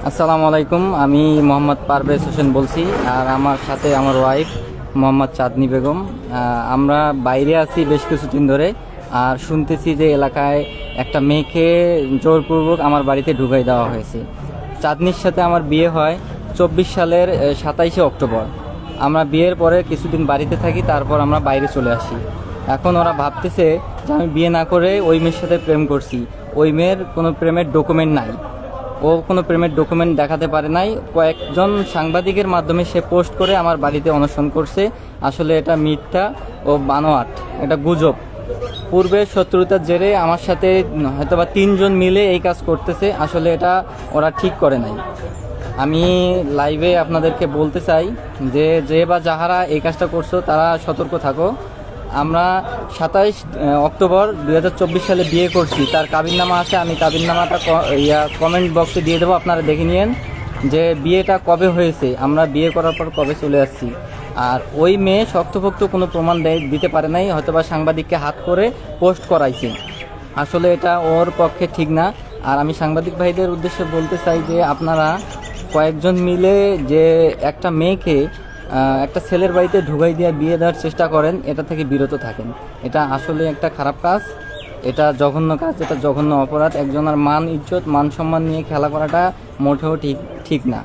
আসসালামু আলাইকুম, আমি মোহাম্মদ পারভেজ হোসেন বলছি। আর আমার সাথে আমার ওয়াইফ মোহাম্মদ চাঁদনি বেগম। আমরা বাইরে আছি বেশ কিছুদিন ধরে। আর শুনতেছি যে এলাকায় একটা মেয়েকে জোরপূর্বক আমার বাড়িতে ঢুকাই দেওয়া হয়েছে। চাঁদনির সাথে আমার বিয়ে হয় 24 সালের 27শে অক্টোবর। আমরা বিয়ের পরে কিছুদিন বাড়িতে থাকি, তারপর আমরা বাইরে চলে আসি। এখন ওরা ভাবতেছে যে আমি বিয়ে না করে ওই মেয়ের সাথে প্রেম করছি। ওই মেয়ের কোনো প্রেমের ডকুমেন্ট নাই, ও কোনো প্রেমের ডকুমেন্ট দেখাতে পারে নাই। কয়েকজন সাংবাদিকের মাধ্যমে সে পোস্ট করে আমার বাড়িতে অনশন করছে। আসলে এটা মিথ্যা ও বানোয়াট, এটা গুজব। পূর্বে শত্রুতার জেরে আমার সাথে হয়তোবা 3 জন মিলে এই কাজ করতেছে। আসলে এটা ওরা ঠিক করে নাই। আমি লাইভে আপনাদেরকে বলতে চাই যে বা যাহারা এই কাজটা করছো তারা সতর্ক থাকো। আমরা 27 অক্টোবর 2024 সালে বিয়ে করছি, তার কাবিননামা আছে। আমি কাবিননামাটা কমেন্ট বক্সে দিয়ে দেবো, আপনারা দেখে নিন যে বিয়েটা কবে হয়েছে, আমরা বিয়ে করার পর কবে চলে আসছি। আর ওই মেয়ে শক্তপোক্ত কোনো প্রমাণ দিতে পারে নাই, হয়তোবা সাংবাদিককে হাত করে পোস্ট করাইছে। আসলে এটা ওর পক্ষে ঠিক না। আর আমি সাংবাদিক ভাইদের উদ্দেশ্যে বলতে চাই যে আপনারা কয়েকজন মিলে যে একটা মেয়েকে একটা ছেলের বাড়িতে ঢুকাই দিয়ে বিয়ে দেওয়ার চেষ্টা করেন, এটা থেকে বিরত থাকেন। এটা আসলে একটা খারাপ কাজ, এটা জঘন্য কাজ, এটা জঘন্য অপরাধ। একজনের মান ইজ্জত মান সম্মান নিয়ে খেলা করাটা মোটেও ঠিক না।